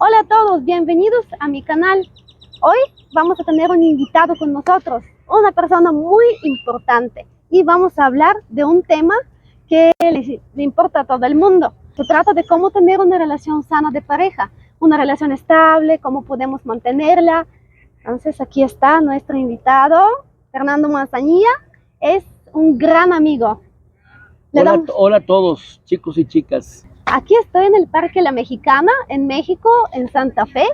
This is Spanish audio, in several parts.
Hola a todos, bienvenidos a mi canal. Hoy vamos a tener un invitado con nosotros, una persona muy importante, y vamos a hablar de un tema que le importa a todo el mundo. Se trata de cómo tener una relación sana de pareja, una relación estable, cómo podemos mantenerla. Entonces aquí está nuestro invitado, Fernando Manzanilla. Es un gran amigo. Hola a todos, chicos y chicas. Aquí estoy en el Parque La Mexicana, en México, en Santa Fe,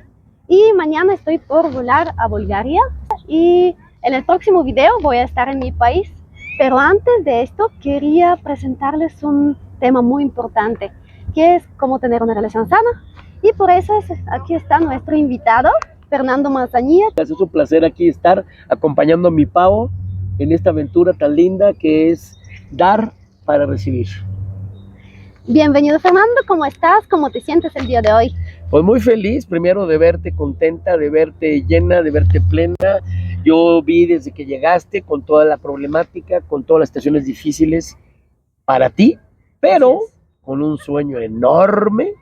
y mañana estoy por volar a Bulgaria, y en el próximo video voy a estar en mi país. Pero antes de esto quería presentarles un tema muy importante, que es cómo tener una relación sana, y por eso aquí está nuestro invitado, Fernando Manzanilla. Es un placer aquí estar acompañando a mi Pau en esta aventura tan linda que es dar para recibir. Bienvenido, Fernando, ¿cómo estás? ¿Cómo te sientes el día de hoy? Pues muy feliz, primero de verte contenta, de verte llena, de verte plena. Yo vi desde que llegaste con toda la problemática, con todas las situaciones difíciles para ti, pero con un sueño enorme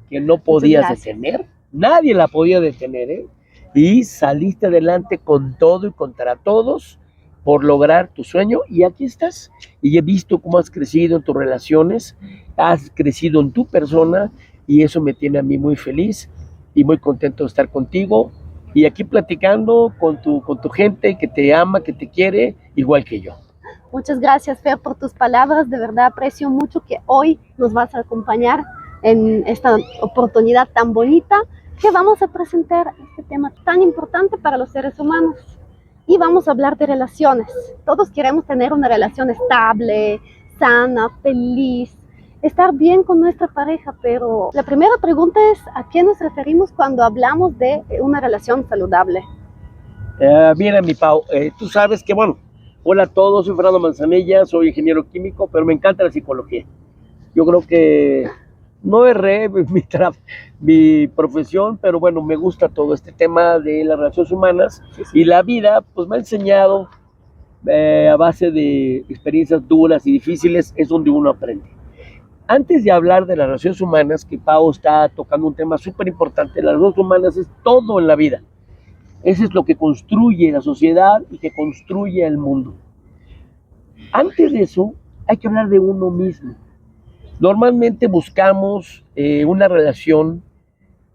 que no podías detener, nadie la podía detener, ¿eh? Y saliste adelante con todo y contra todos por lograr tu sueño, y aquí estás. Y he visto cómo has crecido en tus relaciones, has crecido en tu persona, y eso me tiene a mí muy feliz y muy contento de estar contigo y aquí platicando con tu gente que te ama, que te quiere igual que yo. Muchas gracias, Fer, por tus palabras. De verdad aprecio mucho que hoy nos vas a acompañar en esta oportunidad tan bonita, que vamos a presentar este tema tan importante para los seres humanos. Y vamos a hablar de relaciones. Todos queremos tener una relación estable, sana, feliz, estar bien con nuestra pareja, pero la primera pregunta es: ¿a qué nos referimos cuando hablamos de una relación saludable? Mira, mi Pau, tú sabes que, bueno, hola a todos, soy Fernando Manzanilla, soy ingeniero químico, pero me encanta la psicología. Yo creo que no erré mi profesión, pero bueno, me gusta todo este tema de las relaciones humanas, y la vida pues me ha enseñado a base de experiencias duras y difíciles, es donde uno aprende. Antes de hablar de las relaciones humanas, que Pau está tocando un tema súper importante, las relaciones humanas es todo en la vida. Eso es lo que construye la sociedad y que construye el mundo. Antes de eso, hay que hablar de uno mismo. Normalmente buscamos una relación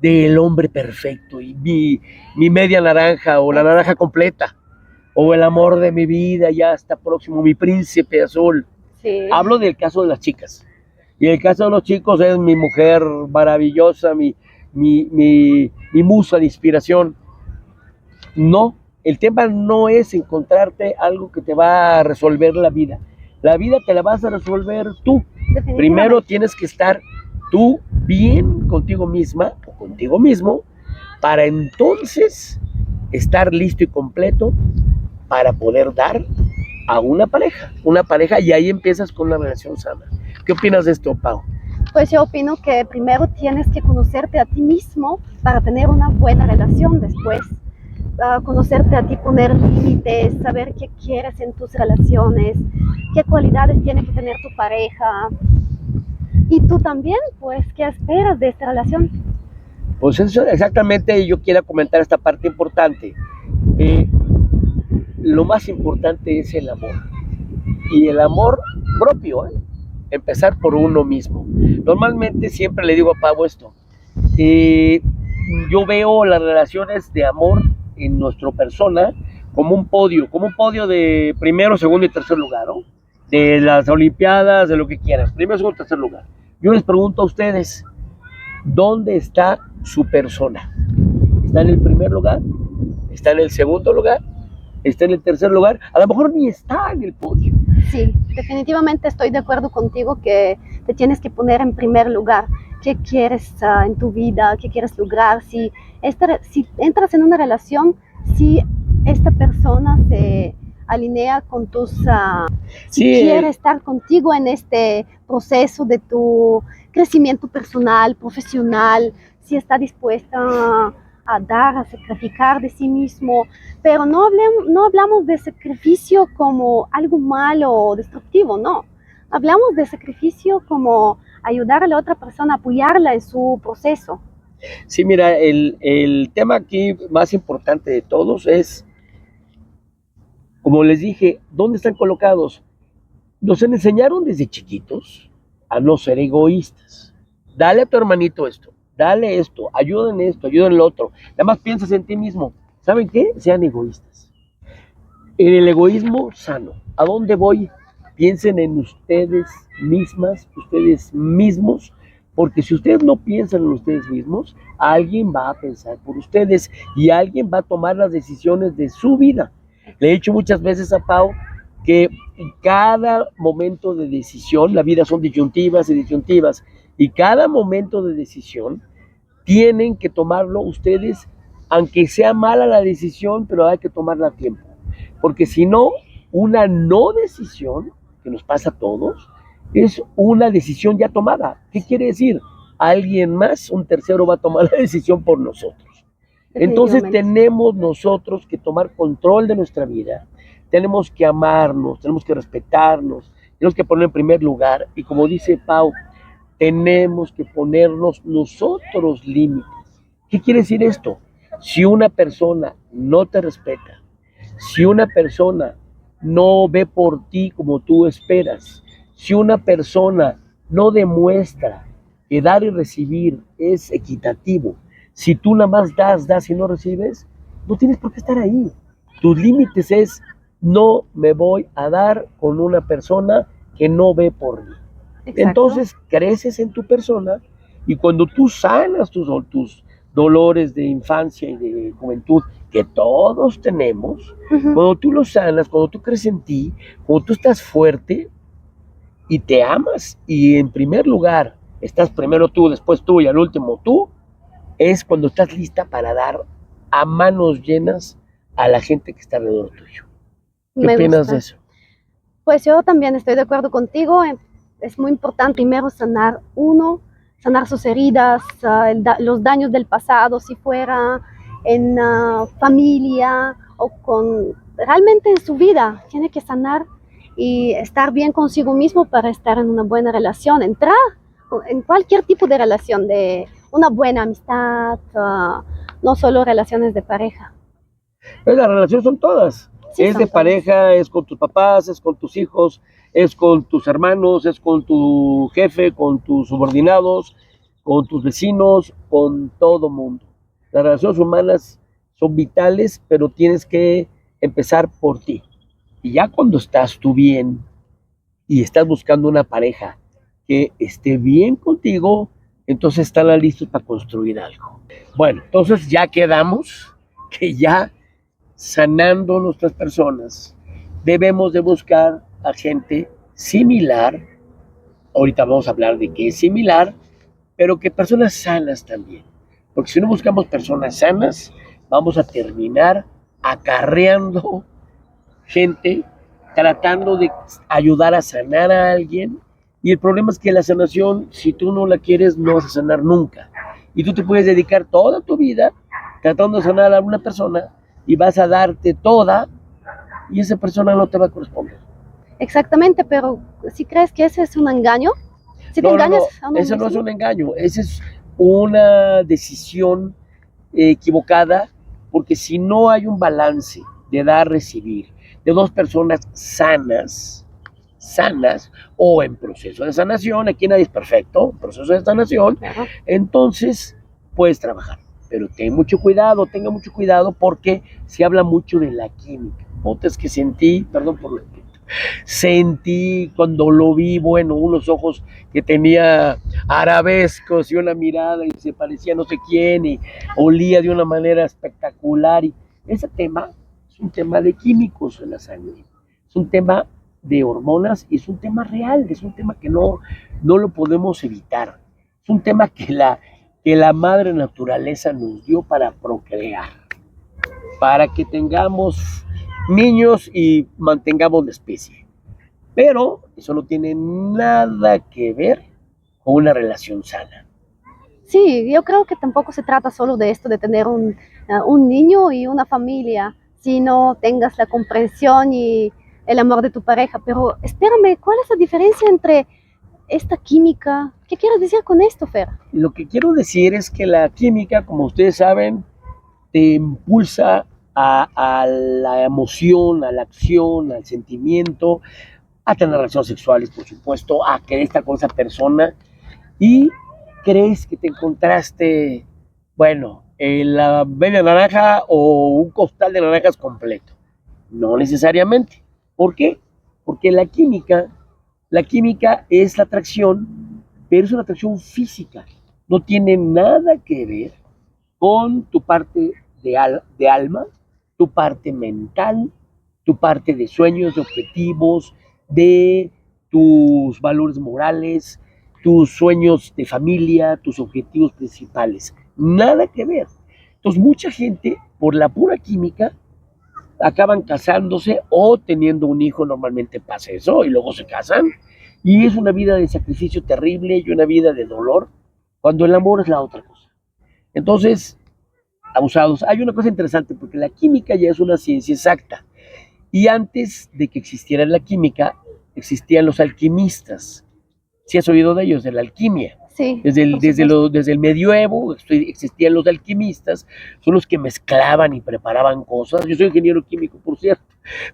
del hombre perfecto y mi media naranja o la naranja completa o el amor de mi vida ya está próximo, mi príncipe azul. Sí. Hablo del caso de las chicas. Y el caso de los chicos es mi mujer maravillosa, mi musa de inspiración. No, el tema no es encontrarte algo que te va a resolver la vida. La vida te la vas a resolver tú. Primero tienes que estar tú bien contigo misma o contigo mismo, para entonces estar listo y completo para poder dar a una pareja, y ahí empiezas con una relación sana. ¿Qué opinas de esto, Pau? Pues yo opino que primero tienes que conocerte a ti mismo para tener una buena relación después. Conocerte a ti, poner límites, saber qué quieres en tus relaciones, qué cualidades tiene que tener tu pareja, y tú también, pues, qué esperas de esta relación. Pues eso exactamente, yo quiero comentar esta parte importante. Lo más importante es el amor, y el amor propio, empezar por uno mismo. Normalmente siempre le digo a Pau esto, yo veo las relaciones de amor en nuestra persona como un podio de primero, segundo y tercer lugar, ¿no? De las olimpiadas, de lo que quieran, primero, segundo, tercer lugar. Yo les pregunto a ustedes, ¿dónde está su persona? ¿Está en el primer lugar? ¿Está en el segundo lugar? ¿Está en el tercer lugar? A lo mejor ni está en el podio. Sí, definitivamente estoy de acuerdo contigo que te tienes que poner en primer lugar. ¿Qué quieres en tu vida? ¿Qué quieres lograr? Si entras en una relación, si esta persona se alinea con tus... si quiere estar contigo en este proceso de tu crecimiento personal, profesional, si está dispuesta a dar, a sacrificar de sí mismo, pero no hablamos de sacrificio como algo malo o destructivo, no. Hablamos de sacrificio como ayudar a la otra persona, apoyarla en su proceso. Sí, mira, el tema aquí más importante de todos es, como les dije, ¿dónde están colocados? Nos enseñaron desde chiquitos a no ser egoístas. Dale a tu hermanito esto, dale esto, ayuda en lo otro. Nada más piensas en ti mismo. ¿Saben qué? Sean egoístas. En el egoísmo sano. ¿A dónde voy? Piensen en ustedes mismas, ustedes mismos, porque si ustedes no piensan en ustedes mismos, alguien va a pensar por ustedes y alguien va a tomar las decisiones de su vida. Le he dicho muchas veces a Pau que en cada momento de decisión, la vida son disyuntivas y disyuntivas, y cada momento de decisión tienen que tomarlo ustedes, aunque sea mala la decisión, pero hay que tomarla a tiempo. Porque si no, una no decisión, que nos pasa a todos, es una decisión ya tomada. ¿Qué quiere decir? Alguien más, un tercero, va a tomar la decisión por nosotros. Entonces tenemos nosotros que tomar control de nuestra vida, tenemos que amarnos, tenemos que respetarnos, tenemos que poner en primer lugar, y como dice Pau, tenemos que ponernos nosotros límites. ¿Qué quiere decir esto? Si una persona no te respeta, si una persona no ve por ti como tú esperas, si una persona no demuestra que dar y recibir es equitativo, si tú nada más das y no recibes, no tienes por qué estar ahí. Tus límites es, no me voy a dar con una persona que no ve por mí. Exacto. Entonces creces en tu persona, y cuando tú sanas tus dolores de infancia y de juventud, que todos tenemos, cuando tú los sanas, cuando tú creces en ti, cuando tú estás fuerte y te amas, y en primer lugar estás primero tú, después tú y al último tú, es cuando estás lista para dar a manos llenas a la gente que está alrededor tuyo. ¿Qué opinas de eso? Pues yo también estoy de acuerdo contigo. Es muy importante primero sanar sus heridas, los daños del pasado, si fuera en familia o realmente en su vida. Tiene que sanar y estar bien consigo mismo para estar en una buena relación, entrar en cualquier tipo de relación, de una buena amistad, no solo relaciones de pareja. Pues las relaciones son todas. Sí, es de pareja, es con tus papás, es con tus hijos, es con tus hermanos, es con tu jefe, con tus subordinados, con tus vecinos, con todo mundo. Las relaciones humanas son vitales, pero tienes que empezar por ti. Y ya cuando estás tú bien y estás buscando una pareja que esté bien contigo, entonces están listos para construir algo. Bueno, entonces ya quedamos que ya sanando nuestras personas, debemos de buscar a gente similar. Ahorita vamos a hablar de qué es similar, pero que personas sanas también. Porque si no buscamos personas sanas, vamos a terminar acarreando gente, tratando de ayudar a sanar a alguien. Y el problema es que la sanación, si tú no la quieres, no vas a sanar nunca. Y tú te puedes dedicar toda tu vida tratando de sanar a una persona, y vas a darte toda, y esa persona no te va a corresponder. Exactamente, pero ¿sí crees que ese es un engaño? ¿Si te engañas a uno mismo? No es un engaño, esa es una decisión equivocada, porque si no hay un balance de dar-recibir, de dos personas sanas, o en proceso de sanación, aquí nadie es perfecto, proceso de sanación, entonces puedes trabajar. Pero tenga mucho cuidado, porque se habla mucho de la química. Botes que sentí cuando lo vi, bueno, unos ojos que tenía arabescos y una mirada y se parecía no sé quién y olía de una manera espectacular. Y ese tema es un tema de químicos en la sangre, es un tema de hormonas y es un tema real, es un tema que no lo podemos evitar, es un tema que la madre naturaleza nos dio para procrear, para que tengamos niños y mantengamos la especie. Pero eso no tiene nada que ver con una relación sana. Sí, yo creo que tampoco se trata solo de esto, de tener un niño y una familia, sino tengas la comprensión y el amor de tu pareja. Pero espérame, ¿cuál es la diferencia entre esta química. ¿Qué quieres decir con esto, Fer? Lo que quiero decir es que la química, como ustedes saben, te impulsa a la emoción, a la acción, al sentimiento, a tener relaciones sexuales, por supuesto, a querer estar con esa persona y crees que te encontraste, bueno, en la media naranja o un costal de naranjas completo. No necesariamente. ¿Por qué? Porque la química es la atracción, pero es una atracción física. No tiene nada que ver con tu parte de alma, tu parte mental, tu parte de sueños, de objetivos, de tus valores morales, tus sueños de familia, tus objetivos principales. Nada que ver. Entonces, mucha gente, por la pura química, acaban casándose o teniendo un hijo, normalmente pasa eso, y luego se casan. Y es una vida de sacrificio terrible y una vida de dolor, cuando el amor es la otra cosa. Entonces, abusados. Hay una cosa interesante, porque la química ya es una ciencia exacta. Y antes de que existiera la química, existían los alquimistas. ¿Sí has oído de ellos, de la alquimia? Sí, Desde el medioevo existían los alquimistas, son los que mezclaban y preparaban cosas. Yo soy ingeniero químico, por cierto.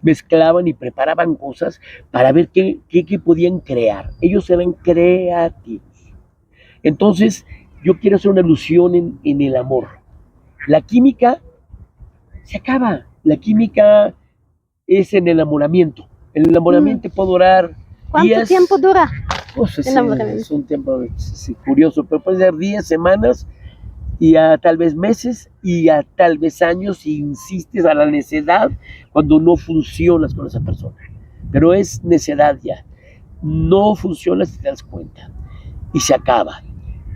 Mezclaban y preparaban cosas para ver qué podían crear. Ellos eran creativos. Entonces, yo quiero hacer una alusión en el amor. La química se acaba. La química es en el enamoramiento. El enamoramiento puede durar ¿Cuánto días. tiempo dura? Pues es un tiempo curioso, pero puede ser días, semanas y a tal vez meses y a tal vez años si insistes a la necedad cuando no funcionas con esa persona. Pero es necedad ya. No funciona si te das cuenta y se acaba.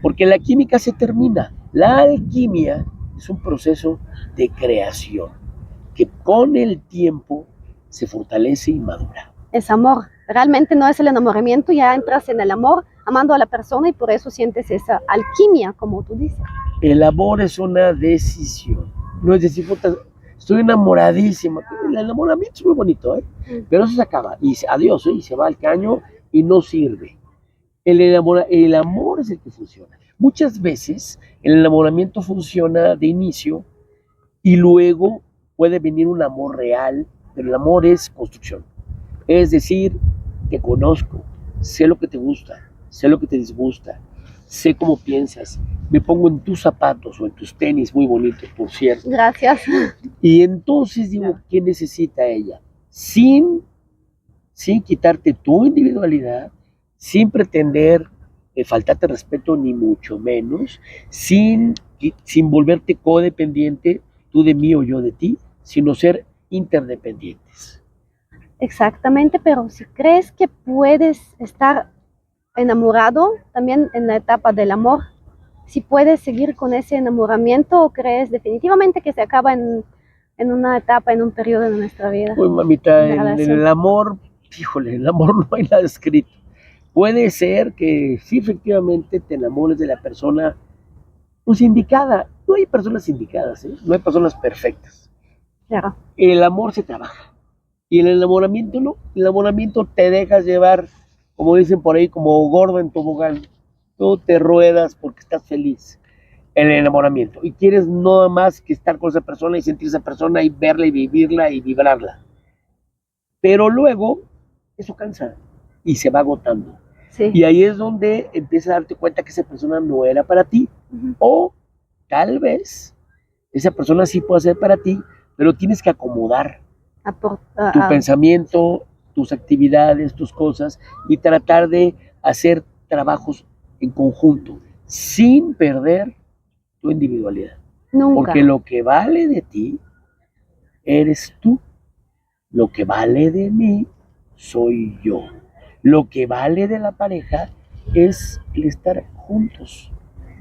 Porque la química se termina. La alquimia es un proceso de creación que con el tiempo se fortalece y madura. Es amor. Realmente no es el enamoramiento, ya entras en el amor, amando a la persona y por eso sientes esa alquimia, como tú dices. El amor es una decisión. No es decir, puta, estoy enamoradísima. El enamoramiento es muy bonito, pero eso se acaba. Y adiós, y se va al caño y no sirve. El amor es el que funciona. Muchas veces el enamoramiento funciona de inicio y luego puede venir un amor real, pero el amor es construcción. Es decir, te conozco, sé lo que te gusta, sé lo que te disgusta, sé cómo piensas, me pongo en tus zapatos o en tus tenis, muy bonitos, por cierto. Gracias. Y entonces digo, ¿qué necesita ella? Sin quitarte tu individualidad, sin pretender faltarte respeto ni mucho menos, sin volverte codependiente, tú de mí o yo de ti, sino ser interdependientes. Exactamente, pero si crees que puedes estar enamorado también en la etapa del amor, si puedes seguir con ese enamoramiento o crees definitivamente que se acaba en una etapa, en un periodo de nuestra vida. Pues mamita, en el amor, híjole, en el amor no hay nada escrito. Puede ser que sí, efectivamente, te enamores de la persona pues indicada. No hay personas indicadas, no hay personas perfectas. Claro. El amor se trabaja. Y el enamoramiento no. El enamoramiento te dejas llevar, como dicen por ahí, como gordo en tobogán. Tú te ruedas porque estás feliz. El enamoramiento. Y quieres nada más que estar con esa persona y sentir esa persona y verla y vivirla y vibrarla. Pero luego, eso cansa y se va agotando. Sí. Y ahí es donde empiezas a darte cuenta que esa persona no era para ti. O tal vez esa persona sí puede ser para ti, pero tienes que acomodar tu pensamiento, tus actividades, tus cosas y tratar de hacer trabajos en conjunto sin perder tu individualidad. Nunca. Porque lo que vale de ti eres tú. Lo que vale de mí soy yo. Lo que vale de la pareja es el estar juntos.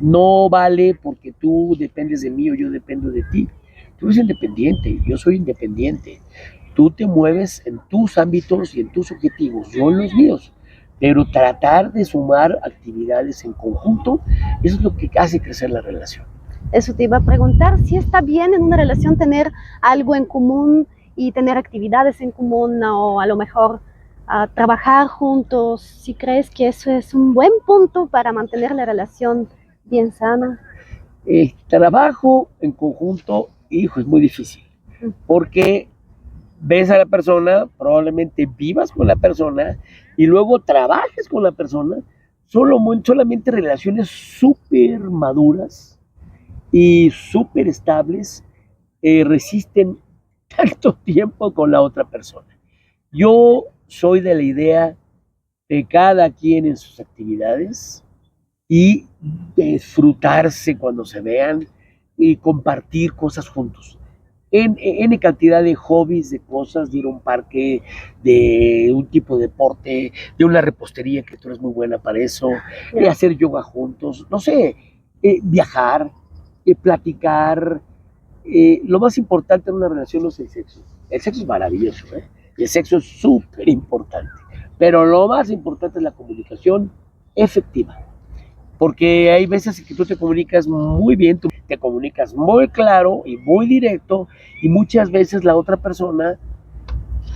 No vale porque tú dependes de mí o yo dependo de ti. Tú eres independiente, yo soy independiente. Tú te mueves en tus ámbitos y en tus objetivos, yo en los míos. Pero tratar de sumar actividades en conjunto, eso es lo que hace crecer la relación. Eso te iba a preguntar, si está bien en una relación tener algo en común y tener actividades en común o a lo mejor a trabajar juntos, si crees que eso es un buen punto para mantener la relación bien sana. El trabajo en conjunto, hijo, es muy difícil, porque ves a la persona, probablemente vivas con la persona y luego trabajes con la persona, solamente relaciones súper maduras y súper estables resisten tanto tiempo con la otra persona. Yo soy de la idea de cada quien en sus actividades y disfrutarse cuando se vean y compartir cosas juntos. En cantidad de hobbies, de cosas, de ir a un parque, de un tipo de deporte, de una repostería, que tú eres muy buena para eso, de hacer yoga juntos, no sé, viajar, platicar. Lo más importante en una relación no es el sexo. El sexo es maravilloso, ¿eh? Y el sexo es súper importante. Pero lo más importante es la comunicación efectiva. Porque hay veces que tú te comunicas muy bien, tú te comunicas muy claro y muy directo, y muchas veces la otra persona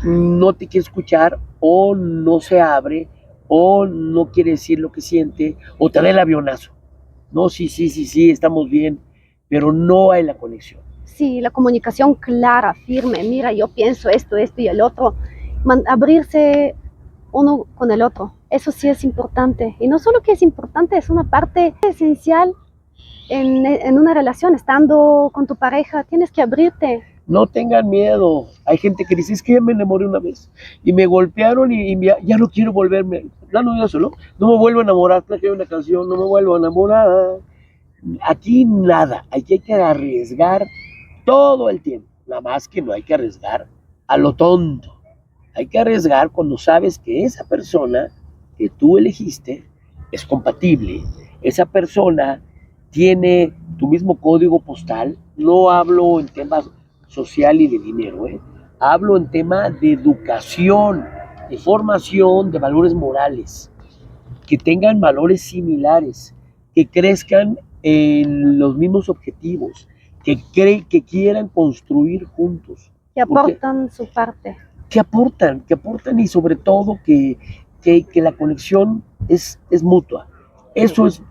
no te quiere escuchar o no se abre o no quiere decir lo que siente o te da el avionazo. No, sí, sí, sí, sí, estamos bien, pero no hay la conexión. Sí, la comunicación clara, firme, mira, yo pienso esto y el otro, abrirse uno con el otro, eso sí es importante. Y no solo que es importante, es una parte esencial en una relación, estando con tu pareja, tienes que abrirte. No tengan miedo. Hay gente que dice, es que ya me enamoré una vez y me golpearon y ya no quiero volverme. No, solo, no me vuelvo a enamorar. Claro que hay una canción, no me vuelvo a enamorar. Aquí nada, aquí hay que arriesgar todo el tiempo. Nada más que no hay que arriesgar a lo tonto. Hay que arriesgar cuando sabes que esa persona que tú elegiste es compatible. Esa persona tiene tu mismo código postal. No hablo en temas social y de dinero, ¿eh? Hablo en tema de educación, de formación, de valores morales, que tengan valores similares, que crezcan en los mismos objetivos, que quieran construir juntos. Que aportan su parte. Que aportan y sobre todo que la conexión es mutua. Eso es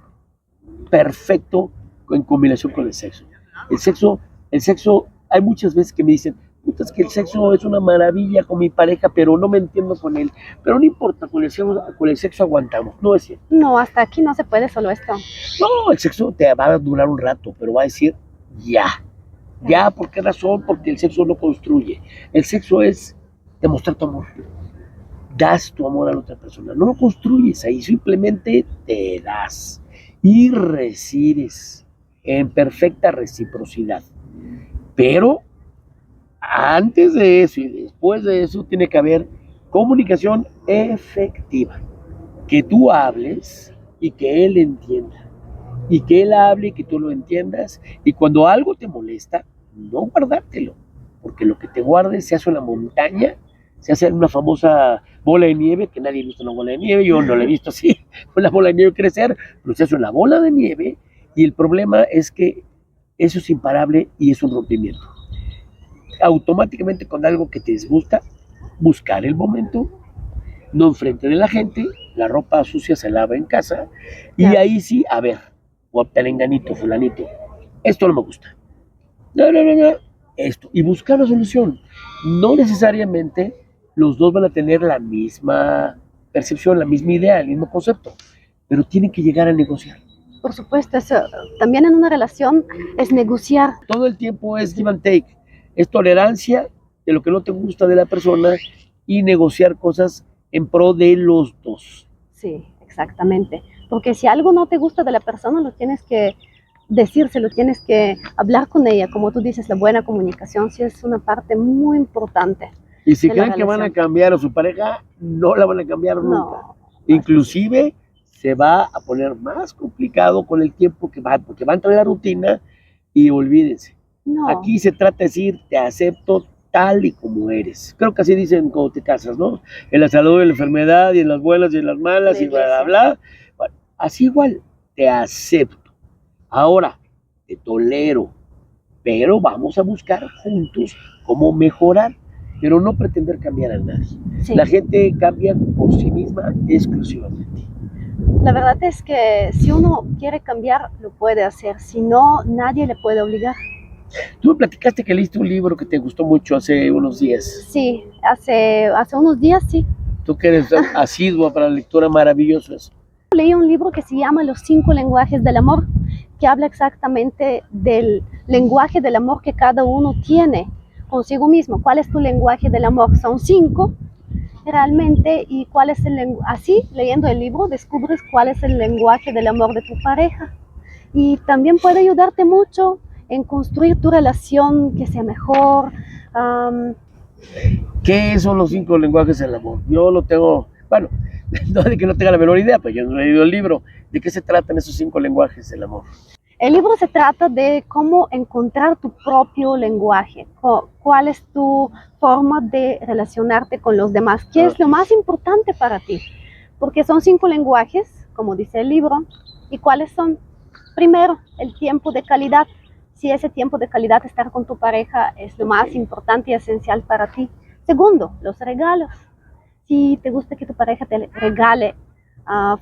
perfecto en combinación con el sexo. El sexo, hay muchas veces que me dicen, puta, es que el sexo es una maravilla con mi pareja, pero no me entiendo con él. Pero no importa, con el sexo aguantamos. No es cierto. No, hasta aquí no se puede solo esto. No, el sexo te va a durar un rato, pero va a decir ya. Ya, ¿por qué razón? Porque el sexo no construye. El sexo es demostrar tu amor. Das tu amor a la otra persona. No lo construyes ahí, simplemente te das y recibes en perfecta reciprocidad. Pero antes de eso y después de eso tiene que haber comunicación efectiva. Que tú hables y que él entienda. Y que él hable y que tú lo entiendas. Y cuando algo te molesta, no guardártelo. Porque lo que te guardes se hace una montaña, se hace una famosa bola de nieve, que nadie ha visto una bola de nieve, yo no la he visto así, una bola de nieve crecer, pero se hace una bola de nieve y el problema es que eso es imparable y es un rompimiento. Automáticamente con algo que te disgusta, buscar el momento, no enfrente de la gente, la ropa sucia se lava en casa y ahí sí, a ver, guaptalenganito, fulanito, esto no me gusta. No, esto. Y buscar la solución. No necesariamente los dos van a tener la misma percepción, la misma idea, el mismo concepto, pero tienen que llegar a negociar. Por supuesto, eso, también en una relación es negociar. Todo el tiempo es give and take, es tolerancia de lo que no te gusta de la persona y negociar cosas en pro de los dos. Sí, exactamente. Porque si algo no te gusta de la persona, lo tienes que decírselo, tienes que hablar con ella. Como tú dices, la buena comunicación sí es una parte muy importante. Y si creen que van a cambiar a su pareja, no la van a cambiar nunca. No. Inclusive se va a poner más complicado con el tiempo que va, porque va a entrar en la rutina y olvídense. No. Aquí se trata de decir, te acepto tal y como eres. Creo que así dicen cuando te casas, ¿no? En la salud, en la enfermedad, y en las buenas y en las malas, y bla, bla, bla. Bueno, así igual, te acepto. Ahora, te tolero, pero vamos a buscar juntos cómo mejorar. pero no pretender cambiar a nadie. Sí. La gente cambia por sí misma exclusivamente. La verdad es que si uno quiere cambiar, lo puede hacer. Si no, nadie le puede obligar. Tú me platicaste que leíste un libro que te gustó mucho hace unos días. Sí, hace unos días sí. Tú que eres asidua para la lectura, maravilloso eso. Leí un libro que se llama Los 5 lenguajes del amor, que habla exactamente del lenguaje del amor que cada uno tiene consigo mismo. ¿Cuál es tu lenguaje del amor? Son 5 realmente, y cuál es el lenguaje. Así, leyendo el libro, descubres cuál es el lenguaje del amor de tu pareja. Y también puede ayudarte mucho en construir tu relación que sea mejor. ¿Qué son los 5 lenguajes del amor? Yo lo tengo, bueno, no de que no tenga la menor idea, pero yo no he leído el libro. ¿De qué se tratan esos 5 lenguajes del amor? El libro se trata de cómo encontrar tu propio lenguaje, cuál es tu forma de relacionarte con los demás, qué es lo más importante para ti, porque son 5 lenguajes, como dice el libro, y cuáles son. Primero, el tiempo de calidad. Si ese tiempo de calidad, estar con tu pareja, es lo más importante y esencial para ti. Segundo, los regalos. Si te gusta que tu pareja te regale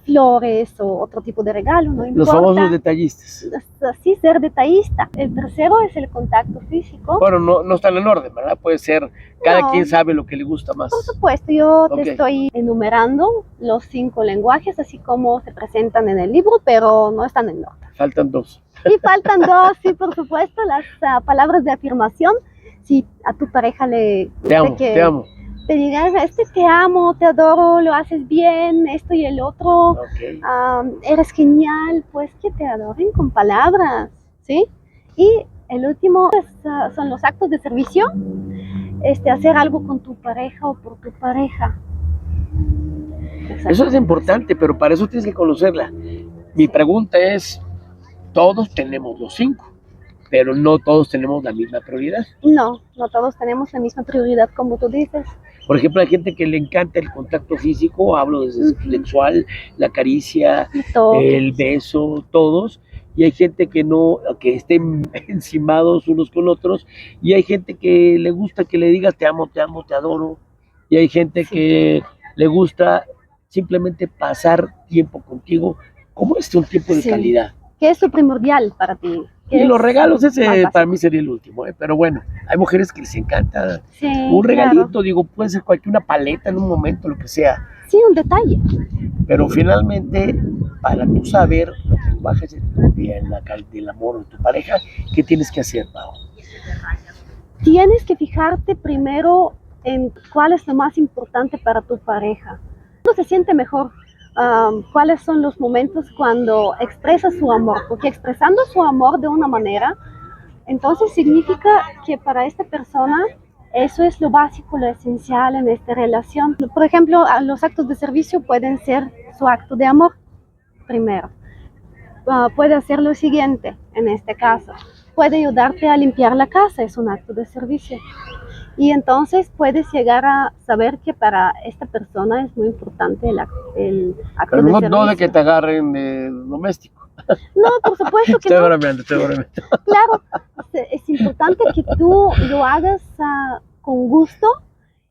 flores o otro tipo de regalo, no importa. Los famosos detallistas. Así, ser detallista. El tercero es el contacto físico. Bueno, no están en orden, ¿verdad? Puede ser, cada No. quien sabe lo que le gusta más. Por supuesto, yo Ok. te estoy enumerando los 5 lenguajes, así como se presentan en el libro, pero no están en orden. Faltan 2. Y faltan 2, sí, por supuesto, las palabras de afirmación. Si a tu pareja le Te amo, te amo. te digas, te amo, te adoro, lo haces bien, esto y el otro, Ok. eres genial, pues que te adoren con palabras, ¿sí? Y el último pues, son los actos de servicio, hacer algo con tu pareja o por tu pareja. Eso es importante, pero para eso tienes que conocerla. Mi pregunta es, todos tenemos los 5, pero no todos tenemos la misma prioridad. No todos tenemos la misma prioridad, como tú dices. Por ejemplo, hay gente que le encanta el contacto físico, hablo desde sexual, la caricia, Todo. el beso, todos. Y hay gente que no, que estén encimados unos con otros. Y hay gente que le gusta que le digas te amo, te adoro. Y hay gente que le gusta simplemente pasar tiempo contigo, como un tiempo de Sí. calidad. ¿Qué es lo primordial para ti? Y los regalos, ese más básico? para mí sería el último, pero bueno, hay mujeres que les encanta Sí, un regalito, claro. digo, puede ser una paleta en un momento, lo que sea, Sí, un detalle. pero finalmente, para tú saber los lenguajes del amor de tu pareja, ¿qué tienes que hacer, Pau? Tienes que fijarte primero en cuál es lo más importante para tu pareja. ¿Cómo se siente mejor? ¿Cuáles son los momentos cuando expresa su amor? Porque expresando su amor de una manera, entonces significa que para esta persona eso es lo básico, lo esencial en esta relación. Por ejemplo, los actos de servicio pueden ser su acto de amor primero. Puede hacer lo siguiente, en este caso. Puede ayudarte a limpiar la casa, es un acto de servicio. Y entonces puedes llegar a saber que para esta persona es muy importante el acto de servicio. No de que te agarren de doméstico. No, por supuesto que Estoy no. bromeando. Claro, es importante que tú lo hagas con gusto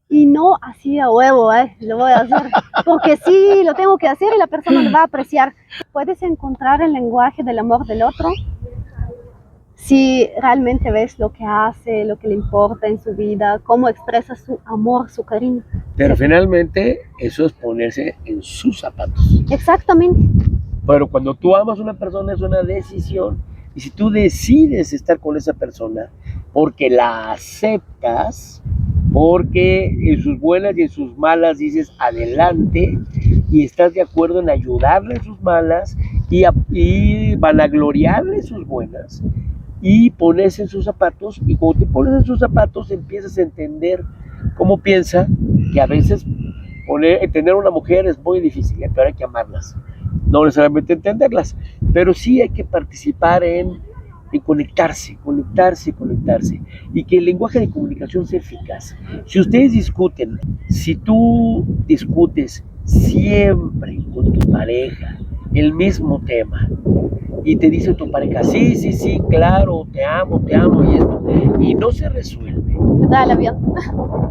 y no así a huevo, lo voy a hacer, porque sí, lo tengo que hacer y la persona lo va a apreciar. Puedes encontrar el lenguaje del amor del otro si realmente ves lo que hace, lo que le importa en su vida, cómo expresa su amor, su cariño. Pero finalmente eso es ponerse en sus zapatos. Exactamente. Pero cuando tú amas a una persona es una decisión. Y si tú decides estar con esa persona porque la aceptas, porque en sus buenas y en sus malas dices adelante y estás de acuerdo en ayudarle en sus malas y vanagloriarle sus buenas y ponerse en sus zapatos, y cuando te pones en sus zapatos empiezas a entender cómo piensa, que a veces entender a una mujer es muy difícil, pero hay que amarlas, no necesariamente entenderlas, pero sí hay que participar en conectarse, y que el lenguaje de comunicación sea eficaz. Si ustedes discuten, si tú discutes siempre con tu pareja el mismo tema. Y te dice tu pareja, sí, sí, sí, claro, te amo y esto. Y no se resuelve. Te da el avión.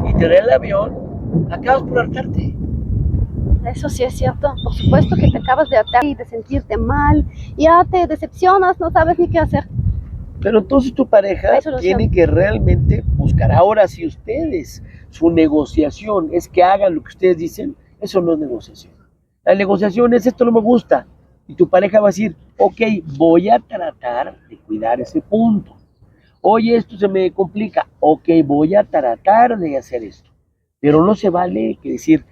Y te da el avión, acabas por hartarte. Eso sí es cierto. Por supuesto que te acabas de atar y de sentirte mal. Ya te decepcionas, no sabes ni qué hacer. Pero entonces tu pareja tiene que realmente buscar. Ahora, si ustedes, su negociación es que hagan lo que ustedes dicen, eso no es negociación. La negociación es esto no me gusta. Y tu pareja va a decir, ok, voy a tratar de cuidar ese punto. Oye, esto se me complica. Ok, voy a tratar de hacer esto. Pero no se vale que decir,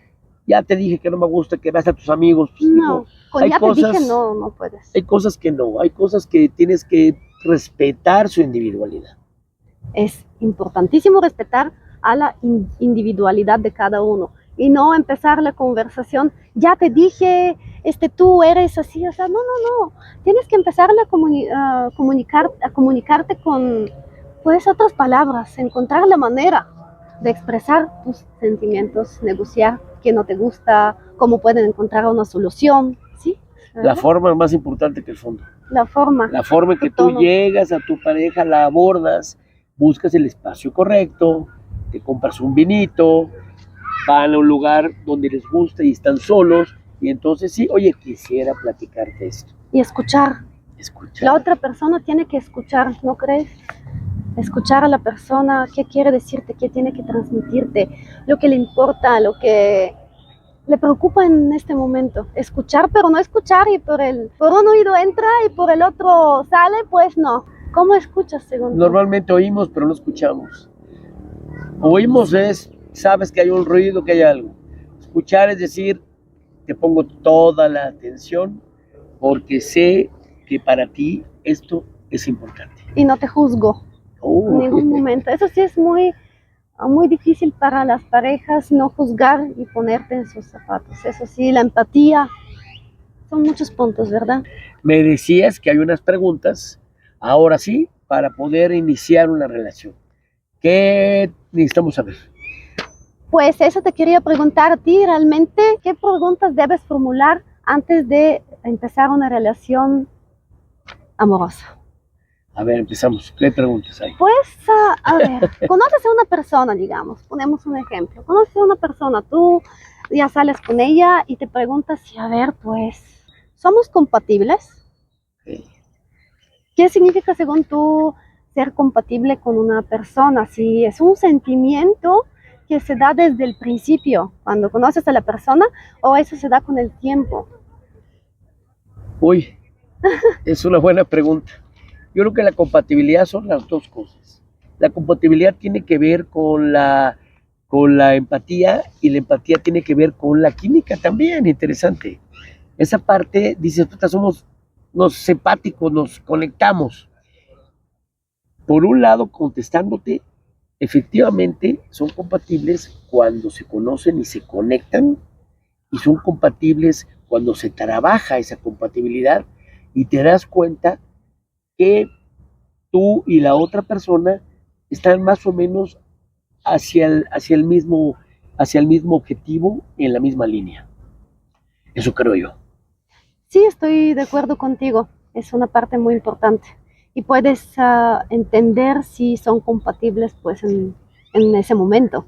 ya te dije que no me gusta que veas a tus amigos. Pues, no, con ya te dije no puedes. Hay cosas que no, hay cosas que tienes que respetar su individualidad. Es importantísimo respetar a la individualidad de cada uno y no empezar la conversación, ya te dije, tú eres así, o sea, no, tienes que empezar a comunicarte con, pues, otras palabras, encontrar la manera de expresar tus sentimientos, negociar qué no te gusta, cómo pueden encontrar una solución, ¿sí? La forma es más importante que el fondo. La forma en que tú llegas a tu pareja, la abordas, buscas el espacio correcto, te compras un vinito, van a un lugar donde les gusta y están solos, y entonces sí, oye, quisiera platicarte esto. Y escuchar. La otra persona tiene que escuchar, ¿no crees? Escuchar a la persona, qué quiere decirte, qué tiene que transmitirte, lo que le importa, lo que le preocupa en este momento. Escuchar, pero no escuchar y por un oído entra y por el otro sale, pues no. ¿Cómo escuchas según tú? Normalmente oímos, pero no escuchamos. Oímos sabes que hay un ruido, que hay algo. Escuchar es decir, te pongo toda la atención porque sé que para ti esto es importante. Y no te juzgo en ningún momento. Eso sí es muy difícil para las parejas, no juzgar y ponerte en sus zapatos. Eso sí, la empatía, son muchos puntos, ¿verdad? Me decías que hay unas preguntas, ahora sí, para poder iniciar una relación. ¿Qué necesitamos saber? Pues eso te quería preguntar a ti, realmente, ¿qué preguntas debes formular antes de empezar una relación amorosa? A ver, empezamos. ¿Qué preguntas hay? Pues, a ver, conoces a una persona, digamos, ponemos un ejemplo. Conoces a una persona, tú ya sales con ella y te preguntas, si, a ver, pues, ¿somos compatibles? Okay. ¿Qué significa, según tú, ser compatible con una persona? Si es un sentimiento que se da desde el principio, cuando conoces a la persona, o eso se da con el tiempo. Uy, es una buena pregunta. Yo creo que la compatibilidad son las dos cosas. La compatibilidad tiene que ver con la empatía, y la empatía tiene que ver con la química también, interesante. Esa parte, dices, somos empáticos, nos conectamos. Por un lado, contestándote, efectivamente son compatibles cuando se conocen y se conectan, y son compatibles cuando se trabaja esa compatibilidad y te das cuenta que tú y la otra persona están más o menos hacia el mismo objetivo, en la misma línea. Eso creo yo. Sí, estoy de acuerdo contigo. Es una parte muy importante. Y puedes entender si son compatibles pues en ese momento.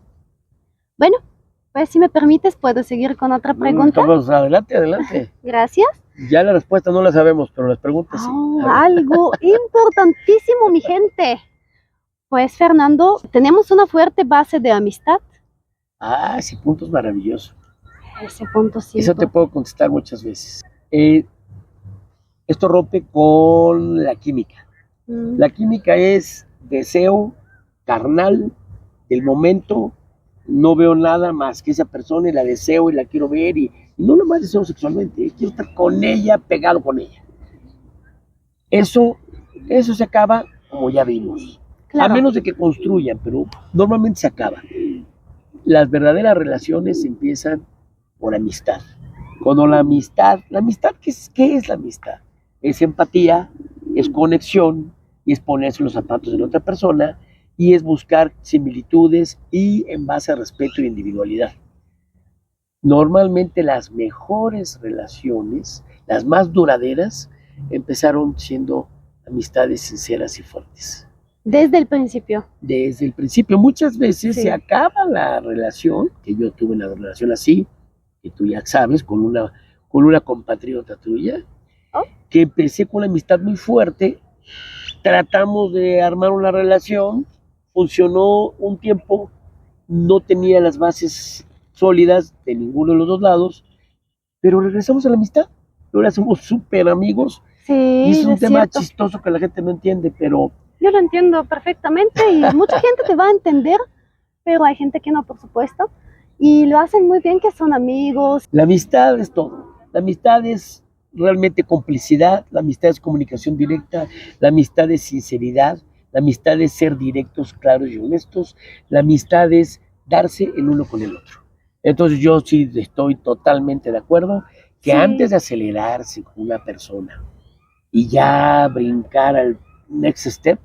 Bueno, pues si me permites, puedo seguir con otra pregunta. Vamos, adelante. Gracias. Ya la respuesta no la sabemos, pero las preguntas sí. Algo importantísimo, mi gente. Pues, Fernando, tenemos una fuerte base de amistad. Ese punto es maravilloso. Ese punto sí. Eso te puedo contestar muchas veces. Esto rompe con la química. La química es deseo carnal del momento. No veo nada más que esa persona y la deseo y la quiero ver, y no nomás deseo sexualmente, quiero estar con ella, pegado con ella. Eso se acaba, como ya vimos. Claro. A menos de que construyan, pero normalmente se acaba. Las verdaderas relaciones empiezan por amistad. Cuando la amistad, ¿qué es la amistad? Es empatía, es conexión, y es ponerse los zapatos de la otra persona, y es buscar similitudes y en base a respeto e individualidad. Normalmente las mejores relaciones las más duraderas, empezaron siendo amistades sinceras y fuertes. Desde el principio. Desde el principio, muchas veces Sí. se acaba la relación, que yo tuve una relación así, que tú ya sabes, con una compatriota tuya, Oh. que empecé con una amistad muy fuerte, tratamos de armar una relación, funcionó un tiempo, no tenía las bases sólidas de ninguno de los dos lados, pero regresamos a la amistad, ahora somos súper amigos, y Sí, es un es tema cierto. chistoso que la gente no entiende, pero Yo lo entiendo perfectamente y mucha gente te va a entender, pero hay gente que no, por supuesto. Y lo hacen muy bien, que son amigos. la amistad es todo. La amistad es realmente complicidad, la amistad es comunicación directa, la amistad es sinceridad, la amistad es ser directos, claros y honestos, la amistad es darse el uno con el otro. Entonces yo sí estoy totalmente de acuerdo que Sí. antes de acelerarse con una persona y ya brincar al next step,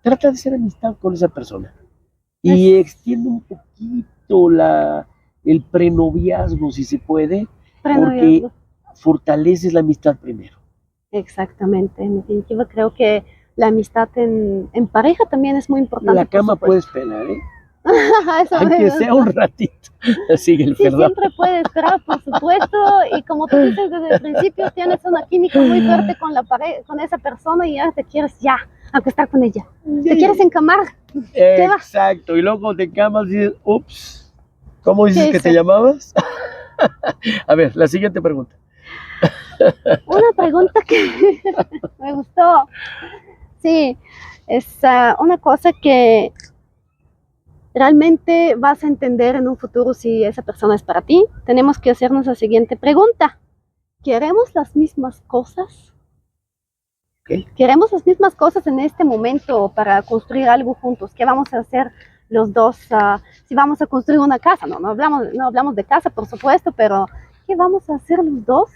trata de ser amistad con esa persona y extiende un poquito el prenoviazgo, si se puede, porque Prenoviazgo. fortaleces la amistad primero. Exactamente, en definitiva creo que la amistad en pareja también es muy importante. La cama por puede supuesto. esperar, ¿eh? Eso Aunque me sea gusta. un ratito. Sigue el Sí, perdón. siempre puede esperar, por supuesto, y como tú dices desde el principio, tienes una química muy fuerte con con esa persona y ya te quieres acostar con ella. Te quieres encamar. ¿Qué va? Exacto. Y luego te encamas y dices, ups, ¿cómo dices ¿Qué que te hice? llamabas? A ver, la siguiente pregunta. Una pregunta que me gustó. Sí, es una cosa que realmente vas a entender en un futuro si esa persona es para ti. Tenemos que hacernos la siguiente pregunta. ¿Queremos las mismas cosas? ¿Qué? ¿Queremos las mismas cosas en este momento para construir algo juntos? ¿Qué vamos a hacer los dos? Si vamos a construir una casa, no hablamos de casa, por supuesto, pero ¿qué vamos a hacer los dos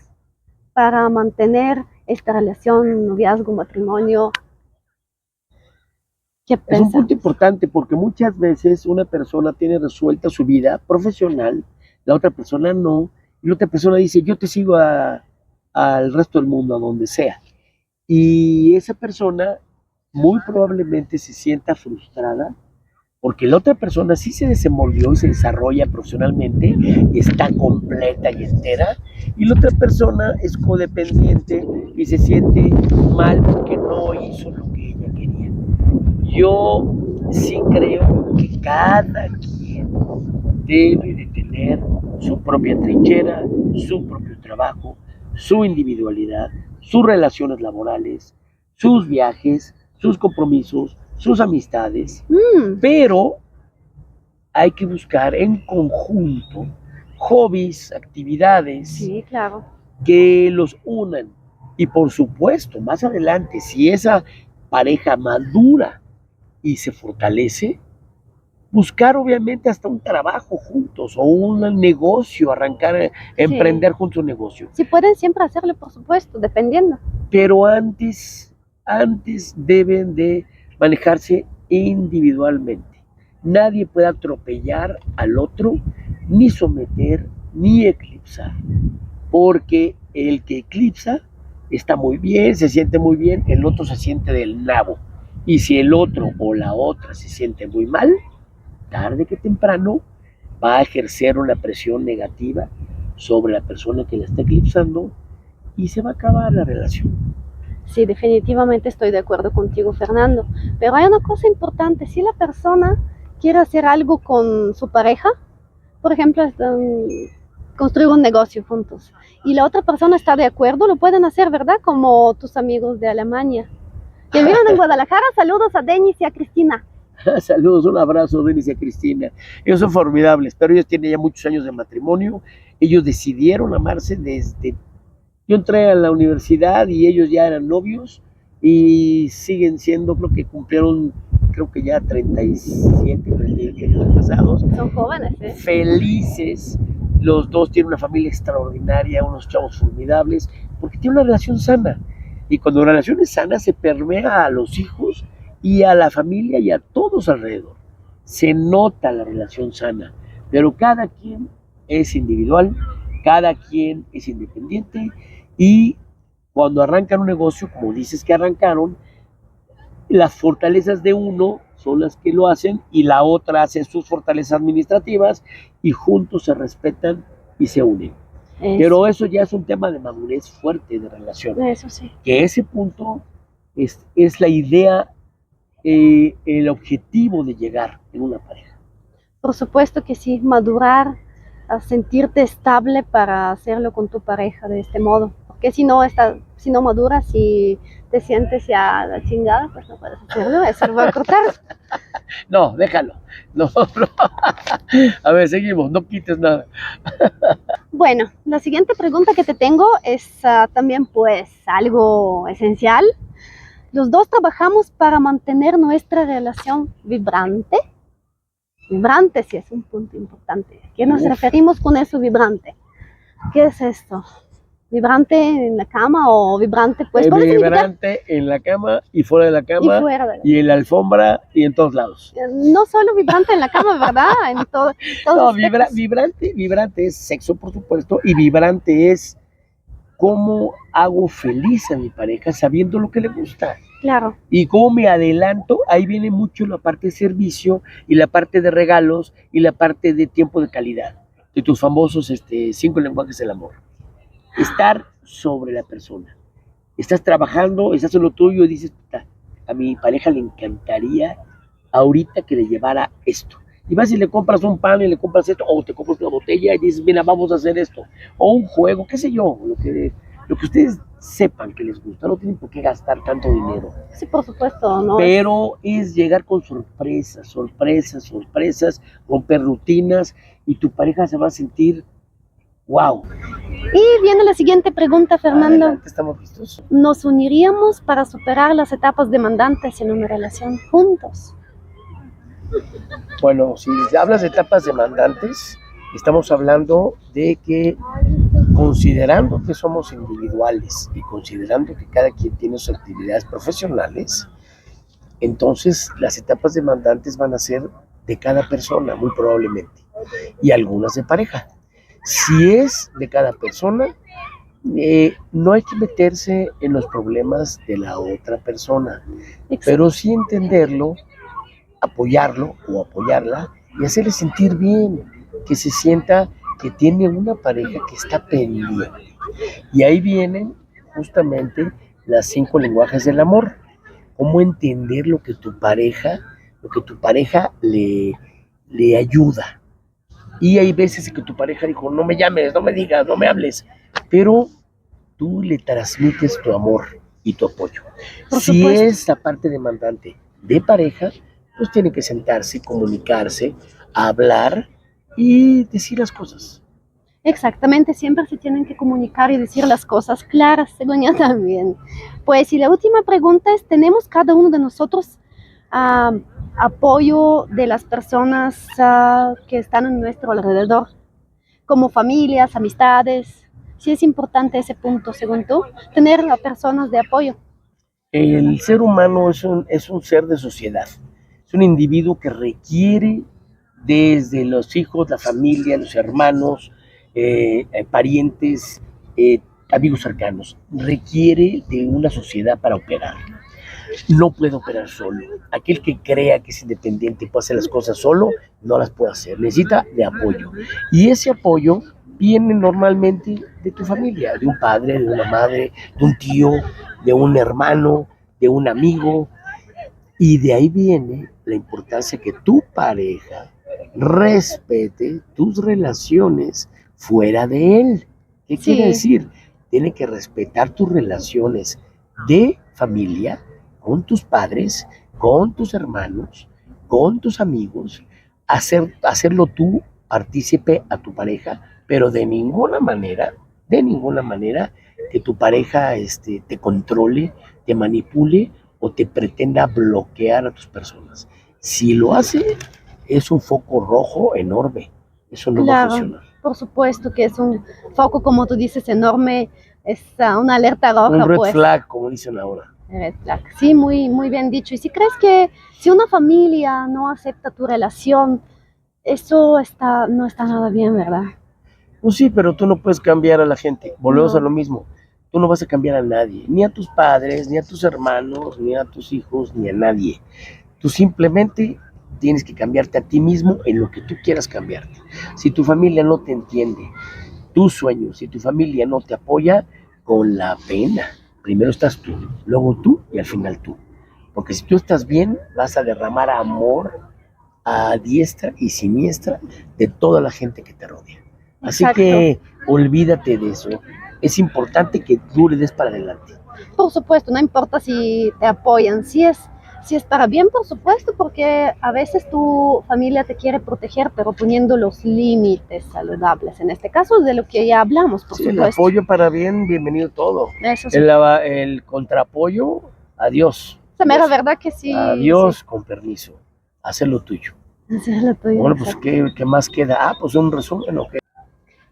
para mantener esta relación, noviazgo, matrimonio? ¿Qué Es un piensas? punto importante porque muchas veces una persona tiene resuelta su vida profesional, la otra persona no, y la otra persona dice, yo te sigo al resto del mundo, a donde sea. Y esa persona muy probablemente se sienta frustrada porque la otra persona sí se desenvolvió y se desarrolla profesionalmente y está completa y entera, y la otra persona es codependiente y se siente mal porque no hizo lo que ella quería. Yo sí creo que cada quien debe de tener su propia trinchera, su propio trabajo, su individualidad, sus relaciones laborales, sus viajes, sus compromisos, sus amistades, pero hay que buscar en conjunto hobbies, actividades Sí, claro. que los unan. Y por supuesto, más adelante, si esa pareja madura y se fortalece, buscar obviamente hasta un trabajo juntos o un negocio, arrancar, emprender juntos un negocio. Si pueden siempre hacerlo, por supuesto, dependiendo. Pero antes deben de manejarse individualmente. Nadie puede atropellar al otro, ni someter, ni eclipsar. Porque el que eclipsa está muy bien, se siente muy bien, el otro se siente del nabo. Y si el otro o la otra se siente muy mal, tarde que temprano va a ejercer una presión negativa sobre la persona que la está eclipsando y se va a acabar la relación. Sí, definitivamente estoy de acuerdo contigo, Fernando. Pero hay una cosa importante, si la persona quiere hacer algo con su pareja, por ejemplo, construir un negocio juntos, y la otra persona está de acuerdo, lo pueden hacer, ¿verdad? Como tus amigos de Alemania, que viven en Guadalajara. Saludos a Denis y a Cristina. Saludos, un abrazo, Denis y a Cristina. Ellos son formidables, pero ellos tienen ya muchos años de matrimonio. Ellos decidieron amarse desde... Yo entré a la universidad y ellos ya eran novios y siguen siendo, creo que cumplieron, creo que ya 37, 38 años casados. Son jóvenes, ¿eh? Felices. Los dos tienen una familia extraordinaria, unos chavos formidables, porque tienen una relación sana. Y cuando la relación es sana, se permea a los hijos y a la familia y a todos alrededor. Se nota la relación sana, pero cada quien es individual Cada quien es independiente y cuando arrancan un negocio, como dices que arrancaron, las fortalezas de uno son las que lo hacen y la otra hace sus fortalezas administrativas y juntos se respetan y se unen. Pero eso ya es un tema de madurez fuerte de relación. Eso sí. Que ese punto es la idea, el objetivo de llegar en una pareja. Por supuesto que sí, madurar, a sentirte estable para hacerlo con tu pareja de este modo. Porque si no maduras y te sientes ya la chingada, pues no puedes hacerlo, eso lo va a cortar. No, déjalo. No. A ver, seguimos, no quites nada. Bueno, la siguiente pregunta que te tengo es también pues algo esencial. Los dos trabajamos para mantener nuestra relación vibrante. Vibrante sí es un punto importante. ¿A qué nos referimos con eso vibrante? ¿Qué es esto? ¿Vibrante en la cama o vibrante? Pues vibrante en la cama y fuera de la cama y en la alfombra y en todos lados. No solo vibrante en la cama, ¿verdad? En todos no, vibrante es sexo, por supuesto, y vibrante es cómo hago feliz a mi pareja sabiendo lo que le gusta. Claro. Y cómo me adelanto, ahí viene mucho la parte de servicio y la parte de regalos y la parte de tiempo de calidad, de tus famosos 5 lenguajes del amor. Estar sobre la persona. Estás trabajando, estás en lo tuyo y dices, a mi pareja le encantaría ahorita que le llevara esto. Y vas y le compras un pan y le compras esto, o te compras una botella y dices, mira, vamos a hacer esto. O un juego, qué sé yo, lo que ustedes sepan que les gusta, no tienen por qué gastar tanto dinero. Sí, por supuesto, ¿no? Pero es llegar con sorpresas, romper rutinas y tu pareja se va a sentir wow. Y viene la siguiente pregunta, Fernando. Adelante, ¿estamos listos? ¿Nos uniríamos para superar las etapas demandantes en una relación juntos? Bueno, si hablas de etapas demandantes, estamos hablando de que considerando que somos individuales y considerando que cada quien tiene sus actividades profesionales, entonces las etapas demandantes van a ser de cada persona, muy probablemente, y algunas de pareja. Si es de cada persona, no hay que meterse en los problemas de la otra persona, pero sí entenderlo, apoyarlo o apoyarla y hacerle sentir bien, que se sienta que tiene una pareja que está pendiente. Y ahí vienen justamente las 5 lenguajes del amor. Cómo entender lo que tu pareja le ayuda. Y hay veces que tu pareja dijo, no me llames, no me digas, no me hables, pero tú le transmites tu amor y tu apoyo. Si es la parte demandante de pareja, pues tienen que sentarse, comunicarse, hablar y decir las cosas. Exactamente, siempre se tienen que comunicar y decir las cosas claras, según yo también. Pues y la última pregunta es, ¿tenemos cada uno de nosotros apoyo de las personas que están en nuestro alrededor, como familias, amistades? Sí es importante ese punto, según tú, tener a personas de apoyo. El ser humano es un ser de sociedad, es un individuo que requiere desde los hijos, la familia, los hermanos, parientes, amigos cercanos, requiere de una sociedad para operar. No puede operar solo. Aquel que crea que es independiente y puede hacer las cosas solo, no las puede hacer. Necesita de apoyo. Y ese apoyo viene normalmente de tu familia, de un padre, de una madre, de un tío, de un hermano, de un amigo. Y de ahí viene la importancia que tu pareja respete tus relaciones fuera de él. ¿Qué quiere decir? Tiene que respetar tus relaciones de familia, con tus padres, con tus hermanos, con tus amigos, hacerlo tú partícipe a tu pareja, pero de ninguna manera que tu pareja te controle, te manipule o te pretenda bloquear a tus personas. Si lo hace, es un foco rojo enorme. Eso no va a funcionar. Por supuesto que es un foco, como tú dices, enorme, es una alerta roja. Un red flag, como dicen ahora. Red flag. Sí, muy, muy bien dicho. Y si crees que si una familia no acepta tu relación, eso no está nada bien, ¿verdad? Pues sí, pero tú no puedes cambiar a la gente. Volvemos No. a lo mismo. Tú no vas a cambiar a nadie, ni a tus padres, ni a tus hermanos, ni a tus hijos, ni a nadie. Tú simplemente tienes que cambiarte a ti mismo en lo que tú quieras cambiarte. Si tu familia no te entiende, tus sueños, si tu familia no te apoya, con la pena. Primero estás tú y al final tú. Porque si tú estás bien, vas a derramar amor a diestra y siniestra de toda la gente que te rodea. Así Exacto. que olvídate de eso. Es importante que tú le des para adelante. Por supuesto, no importa si te apoyan, si es para bien, por supuesto, porque a veces tu familia te quiere proteger, pero poniendo los límites saludables. En este caso, de lo que ya hablamos, por Sí, el supuesto. apoyo para bien, bienvenido todo. Eso sí. El contraapoyo, adiós. Esa mera verdad que sí. Adiós, con permiso. Haz lo tuyo. Sí. Esa es la tuya, Bueno, pues, exacto. ¿qué más queda? Ah, pues un resumen, ¿o qué?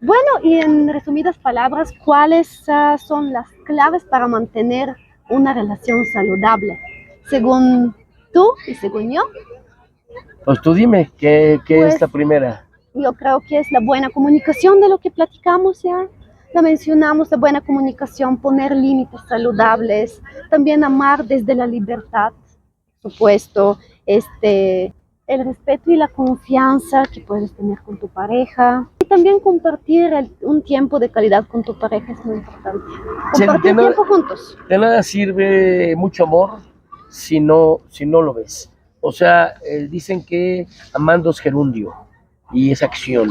Bueno, y en resumidas palabras, ¿cuáles son las claves para mantener una relación saludable? Según tú y según yo, Pues tú dime, ¿qué Pues- es la primera? yo creo que es la buena comunicación de lo que platicamos ya. La mencionamos, la buena comunicación, poner límites saludables, también amar desde la libertad, por supuesto, el respeto y la confianza que puedes tener con tu pareja. Y también compartir un tiempo de calidad con tu pareja es muy importante. Sí, Compartir de tiempo juntos. De nada sirve mucho amor si no lo ves. O sea, dicen que amando es gerundio y es acción.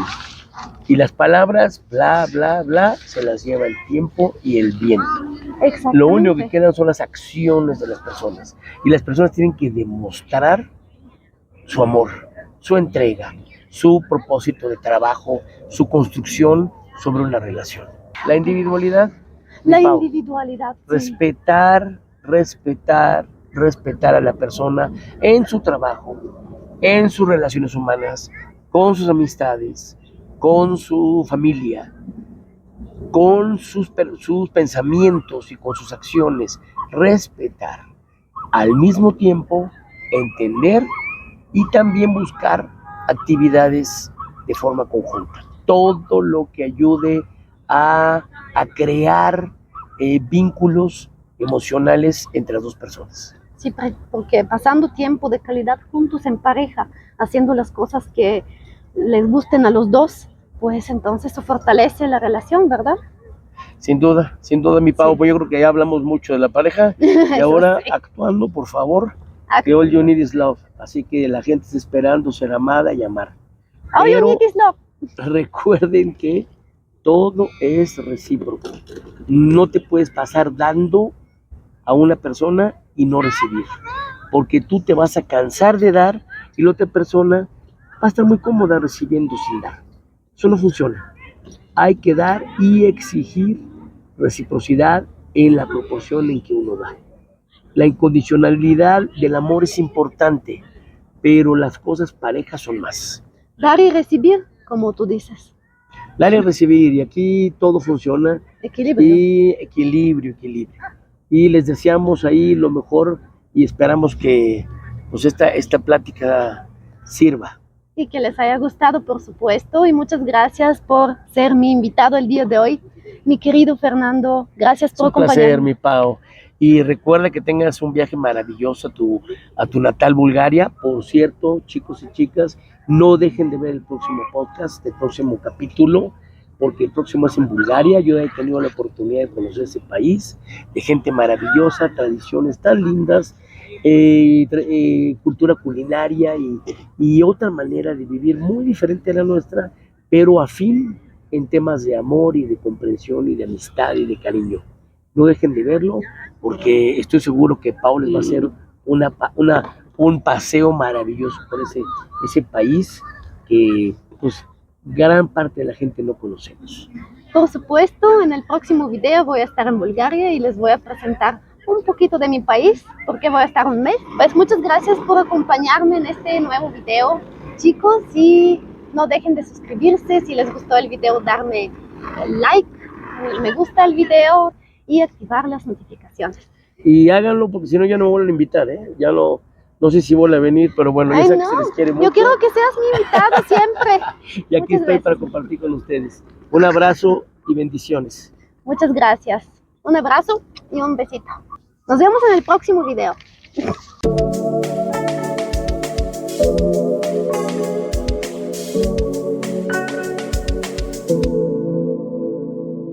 Y las palabras, bla, bla, bla, se las lleva el tiempo y el viento. Exactamente. Lo único que quedan son las acciones de las personas. Y las personas tienen que demostrar su amor, su entrega, su propósito de trabajo, su construcción sobre una relación. La individualidad, La mi Pau, individualidad. Sí. respetar a la persona en su trabajo, en sus relaciones humanas, con sus amistades, con su familia, con sus pensamientos y con sus acciones. Respetar. Al mismo tiempo, entender y también buscar actividades de forma conjunta. Todo lo que ayude a crear vínculos emocionales entre las dos personas. Sí, porque pasando tiempo de calidad juntos en pareja, haciendo las cosas que les gusten a los dos, pues entonces eso fortalece la relación, ¿verdad? Sin duda, mi Pau, Sí. pues yo creo que ya hablamos mucho de la pareja y Eso ahora sí. actuando, por favor, que all you need is love. Así que la gente está esperando ser amada y amar. All you Pero need is love. recuerden que todo es recíproco. No te puedes pasar dando a una persona y no recibir, porque tú te vas a cansar de dar y la otra persona va a estar muy cómoda recibiendo sin dar. Eso no funciona. Hay que dar y exigir reciprocidad en la proporción en que uno da. La incondicionalidad del amor es importante, pero las cosas parejas son más. Dar y recibir, como tú dices. Dar y recibir, y aquí todo funciona. Equilibrio. Y equilibrio. Y les deseamos ahí lo mejor y esperamos que pues esta plática sirva. Y que les haya gustado, por supuesto. Y muchas gracias por ser mi invitado el día de hoy. Mi querido Fernando, gracias por acompañarme. Es un placer, mi Pau. Y recuerda que tengas un viaje maravilloso a tu natal Bulgaria. Por cierto, chicos y chicas, no dejen de ver el próximo podcast, el próximo capítulo, porque el próximo es en Bulgaria. Yo he tenido la oportunidad de conocer ese país, de gente maravillosa, tradiciones tan lindas, cultura culinaria y otra manera de vivir muy diferente a la nuestra, pero afín en temas de amor y de comprensión y de amistad y de cariño. No dejen de verlo, porque estoy seguro que Pau les va a hacer un paseo maravilloso por ese país que pues gran parte de la gente no conocemos. Por supuesto, en el próximo video voy a estar en Bulgaria y les voy a presentar un poquito de mi país, porque voy a estar un mes. Pues muchas gracias por acompañarme en este nuevo video, chicos, y no dejen de suscribirse. Si les gustó el video, darme like, me gusta el video y activar las notificaciones. Y háganlo porque si no ya no me vuelven a invitar, ¿eh? Ya no No sé si vuelve a venir, pero bueno, ya Ay, sé no. que se les quiere mucho. Yo quiero que seas mi invitada siempre. Y aquí Muchas estoy para gracias. compartir con ustedes. Un abrazo y bendiciones. Muchas gracias. Un abrazo y un besito. Nos vemos en el próximo video.